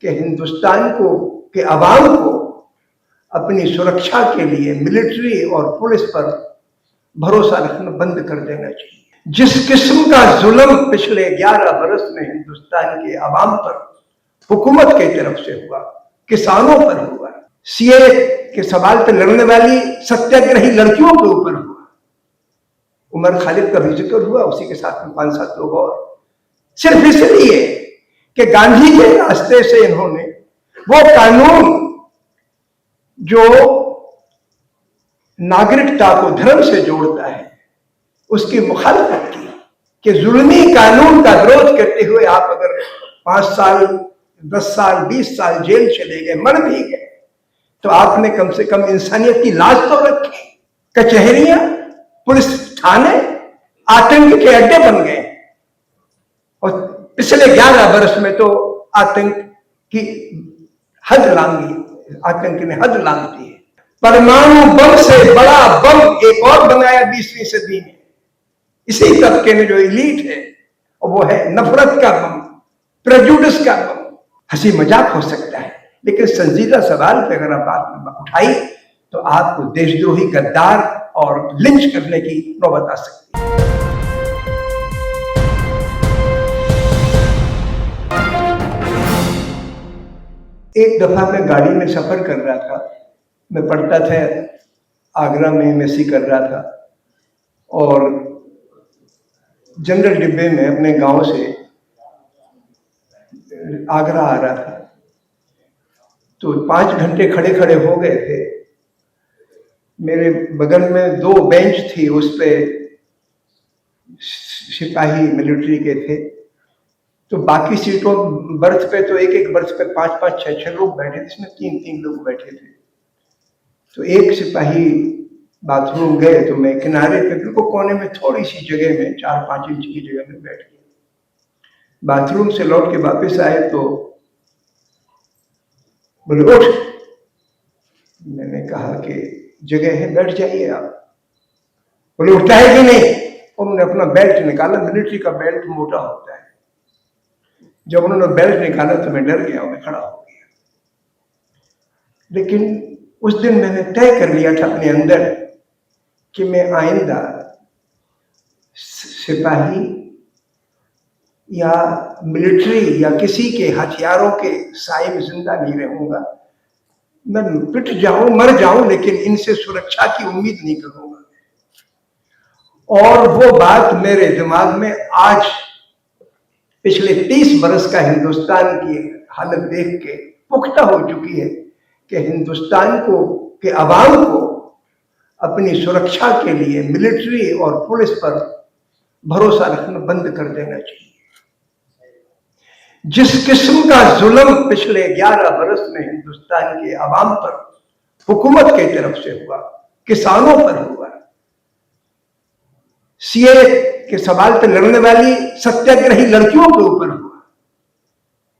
कि हिंदुस्तान को के अवाम को अपनी सुरक्षा के लिए मिलिट्री और पुलिस पर भरोसा रखना बंद कर देना चाहिए। जिस किस्म का जुल्म पिछले 11 बरस में हिंदुस्तान के अवाम पर हुकूमत की तरफ से हुआ, किसानों पर हुआ, सीए के सवाल पर लड़ने वाली सत्याग्रही लड़कियों के ऊपर हुआ, उमर खालिद का भी जिक्र हुआ, उसी के साथ में 5-7 लोग और, सिर्फ इसलिए कि गांधी के रास्ते से इन्होंने वो कानून जो नागरिकता को धर्म से जोड़ता है उसकी मुखालफत की कि जुल्मी कानून का विरोध करते हुए आप अगर 5 साल 10 साल 20 साल जेल चले गए, मर भी गए, तो आपने कम से कम इंसानियत की लाज तो रखी। कचहरियां, पुलिस थाने आतंक के अड्डे बन गए और पिछले 11 वर्ष में तो आतंक की हद लांघी, आतंक ने हद लांघ दी है। परमाणु बम से बड़ा बम एक और बनाया 20वीं सदी में इसी तबके में जो एलीट है, और वो है नफरत का बम, प्रेजुडिस का बम। हंसी मजाक हो सकता है, लेकिन संजीदा सवाल पे अगर आप बात उठाई तो आपको देशद्रोही, गद्दार और लिंच करने की नौबत आ सकती है। एक दफा मैं गाड़ी में सफर कर रहा था, मैं पढ़ता था आगरा में, एमएससी कर रहा था, और जनरल डिब्बे में अपने गांव से आगरा आ रहा था, तो 5 घंटे खड़े खड़े हो गए थे। मेरे बगल में 2 बेंच थी, उस पे सिपाही मिलिट्री के थे, तो बाकी सीटों बर्थ पे तो एक बर्थ पे 5-5 6-6 लोग बैठे थे, इसमें 3-3 लोग बैठे थे। तो एक सिपाही बाथरूम गए तो मैं किनारे पे बिल्कुल कोने में थोड़ी सी जगह में 4-5 इंच की जगह में बैठ गया। बाथरूम से लौट के वापस आए तो बोले उठ। मैंने कहा कि जगह है, बैठ जाइए आप। बोले उठता है कि नहीं? उन्होंने अपना बेल्ट निकाला, मिलिट्री का बेल्ट मोटा होता है। जब उन्होंने बेल्ट निकाला तो मैं डर गया और मैं खड़ा हो गया। लेकिन उस दिन मैंने तय कर लिया था अपने अंदर कि मैं आइंदा सिपाही या मिलिट्री या किसी के हथियारों के साए में जिंदा नहीं रहूंगा। मैं पिट जाऊं, मर जाऊं, लेकिन इनसे सुरक्षा की उम्मीद नहीं करूंगा। और वो बात मेरे दिमाग में आज पिछले 30 बरस का हिंदुस्तान की हालत देख के पुख्ता हो चुकी है कि हिंदुस्तान को के अवाम को अपनी सुरक्षा के लिए मिलिट्री और पुलिस पर भरोसा रखना बंद कर देना चाहिए। जिस किस्म का जुल्म पिछले 11 बरस में हिंदुस्तान के अवाम पर हुकूमत की तरफ से हुआ, किसानों पर हुआ, सीए के सवाल पर लड़ने वाली सत्याग्रही लड़कियों के ऊपर हुआ,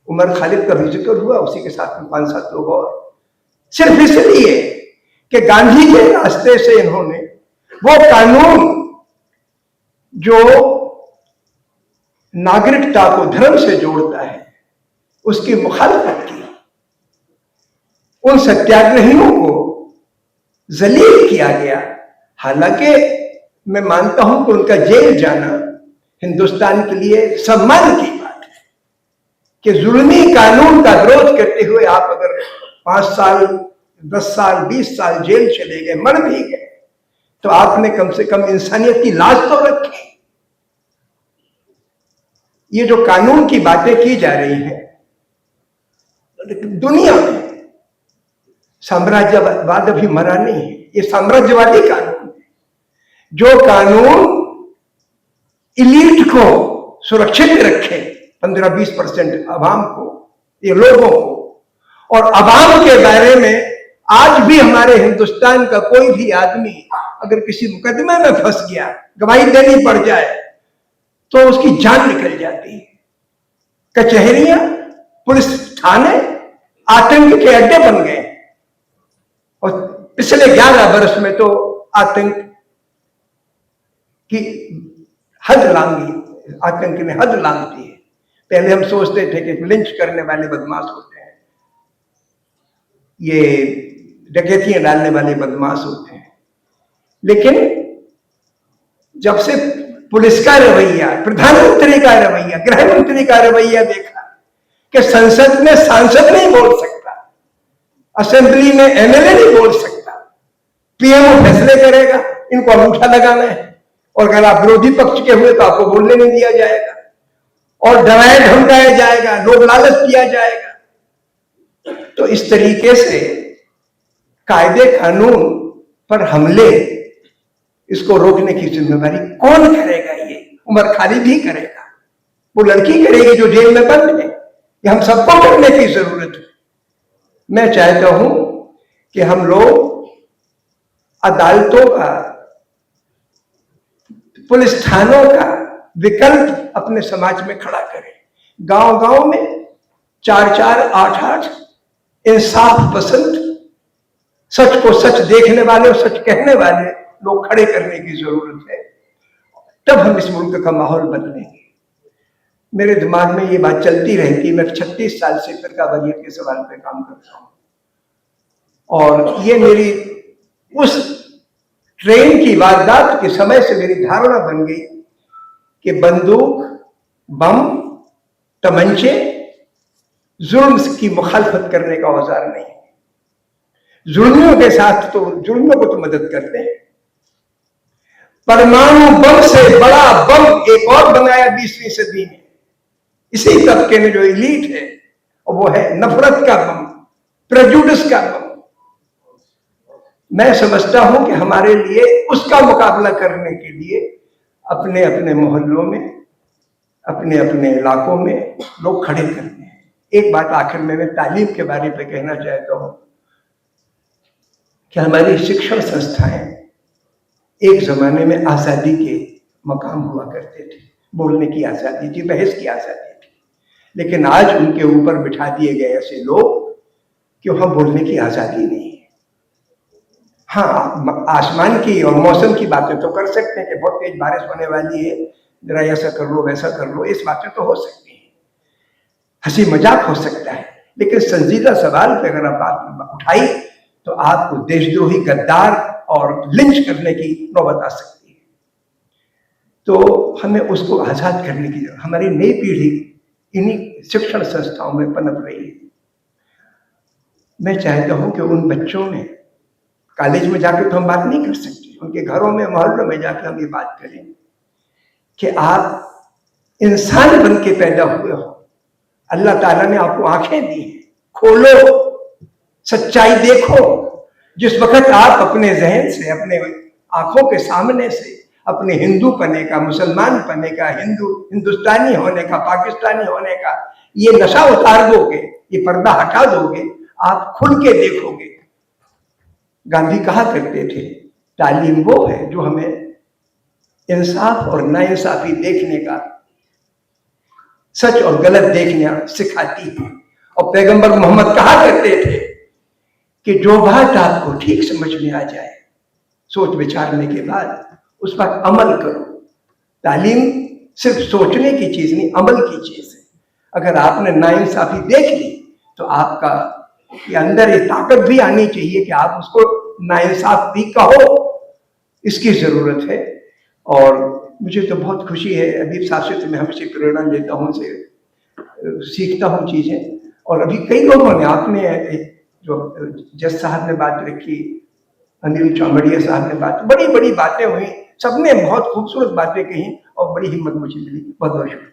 उमर खालिद का भी जिक्र हुआ, उसी के साथ में 5-7 लोग और, सिर्फ इसलिए कि गांधी के रास्ते से इन्होंने वो कानून जो नागरिकता को धर्म से जोड़ता है उसकी मुखालफत की। उन सत्याग्रहियों को जलील किया गया। हालांकि मैं मानता हूं कि उनका जेल जाना हिंदुस्तान के लिए सम्मान की बात है कि जुल्मी कानून का विरोध करते हुए आप अगर 5 साल 10 साल 20 साल जेल चले गए, मर भी गए, तो आपने कम से कम इंसानियत की लाज तो रखी। ये जो कानून की बातें की जा रही हैं, दुनिया में साम्राज्यवाद अभी मरा नहीं है, ये साम्राज्यवादी कानून है। जो कानून इलीट को सुरक्षित रखे, 15-20% अवाम को, ये लोगों को, और अवाम के दायरे में आज भी हमारे हिंदुस्तान का कोई भी आदमी अगर किसी मुकदमे में फंस गया, गवाही देनी पड़ जाए, तो उसकी जान निकल जाती है। कचहरियां, पुलिस थाने आतंक के अड्डे बन गए, और पिछले 11 वर्ष में तो आतंक की हद लांघी, आतंक ने हद लांघ दी है। पहले हम सोचते थे कि लिंच करने वाले बदमाश होते हैं, ये डकैतियां डालने वाले बदमाश होते हैं। लेकिन जब से पुलिस का रवैया, प्रधानमंत्री का रवैया, गृह मंत्री का रवैया देखा कि संसद में सांसद नहीं बोल सकता, असेंबली में एमएलए नहीं बोल सकता, पीएमओ फैसले करेगा, इनको अंगूठा लगाना है, और अगर आप विरोधी पक्ष के हुए तो आपको बोलने नहीं दिया जाएगा, और डराया धमकाया जाएगा, लोग लालच किया जाएगा। तो इस तरीके से कायदे कानून पर हमले, इसको रोकने की जिम्मेदारी कौन करेगा? ये उमर खालिद भी करेगा, वो लड़की करेगी जो जेल में बंद है, ये हम सबको करने की जरूरत है। मैं चाहता हूं कि हम लोग अदालतों का, पुलिस थानों का विकल्प अपने समाज में खड़ा करें। गांव गांव में 4-4, 8-8 इंसाफ पसंद, सच को सच देखने वाले और सच कहने वाले लोग खड़े करने की जरूरत है। तब हम इस मुल्क का माहौल बदलेंगे। मेरे दिमाग में ये बात चलती रहती है। मैं 36 साल से फिरका वारियत के सवाल पे काम करता हूं, और ये मेरी उस ट्रेन की वारदात के समय से मेरी धारणा बन गई कि बंदूक, बम, तमंचे जुल्म की मुखालफत करने का औजार नहीं है। जुल्मियों के साथ तो जुल्मियों को तो मदद करते हैं। परमाणु बम से बड़ा बम एक और बनाया 20वीं सदी में इसी तबके में जो इलीट है, और वो है नफरत का बम, प्रेजुडिस का बम। मैं समझता हूं कि हमारे लिए उसका मुकाबला करने के लिए अपने अपने मोहल्लों में, अपने अपने इलाकों में लोग खड़े करते हैं। एक बात आखिर में मैं तालीम के बारे में कहना चाहता हूं कि हमारी शिक्षण संस्थाएं एक जमाने में आजादी के मकाम हुआ करते थे। बोलने की आजादी थी, बहस की आजादी थी, लेकिन आज उनके ऊपर बिठा दिए गए ऐसे लोग कि वहां बोलने की आजादी नहीं है। हाँ, आसमान की और मौसम की बातें तो कर सकते हैं कि बहुत तेज बारिश होने वाली है, जरा ऐसा कर लो वैसा कर लो, इस बातें तो हो सकती है, हंसी मजाक हो सकता है। लेकिन संजीदा सवाल पे अगर आप बात उठाई तो आपको देशद्रोही, गद्दार और लिंच करने की नौबत आ सकती है। तो हमें उसको आजाद करने की जरूरत। हमारी नई पीढ़ी इन्हीं शिक्षण संस्थाओं में पनप रही है। मैं चाहता हूं कि उन बच्चों में, कॉलेज में जाकर तो हम बात नहीं कर सकते, उनके घरों में, मोहल्लों में जाकर हम ये बात करें कि आप इंसान बन के पैदा हुए हो, अल्लाह ताला ने आपको आंखें दी हैं, खोलो, सच्चाई देखो। जिस वक्त आप अपने जहन से, अपने आंखों के सामने से अपने हिंदू पने का, मुसलमान पने का, हिंदुस्तानी होने का, पाकिस्तानी होने का ये नशा उतार दोगे, ये पर्दा हटा दोगे, आप खुल के देखोगे। गांधी कहा करते थे, तालीम वो है जो हमें इंसाफ और नाइंसाफी देखने का, सच और गलत देखना सिखाती है। और पैगंबर मोहम्मद कहा करते थे कि जो बात आपको ठीक समझ में आ जाए, सोच विचारने के बाद उस पर अमल करो। तालीम सिर्फ सोचने की चीज नहीं, अमल की चीज है। अगर आपने नाइंसाफी देख ली तो आपका ये अंदर ये ताकत भी आनी चाहिए कि आप उसको नाइंसाफ भी कहो, इसकी जरूरत है। और मुझे तो बहुत खुशी है, अदीब साहब से तो मैं हमेशा प्रेरणा लेता हूँ, से सीखता हूँ चीजें। और अभी कई लोगों ने, आपने जो जज साहब ने बात रखी, अनिल चौमड़िया साहब ने बात, बड़ी बड़ी बातें हुई, सबने बहुत खूबसूरत बातें कही और बड़ी हिम्मत मुझे मिली। बहुत बहुत शुक्रिया।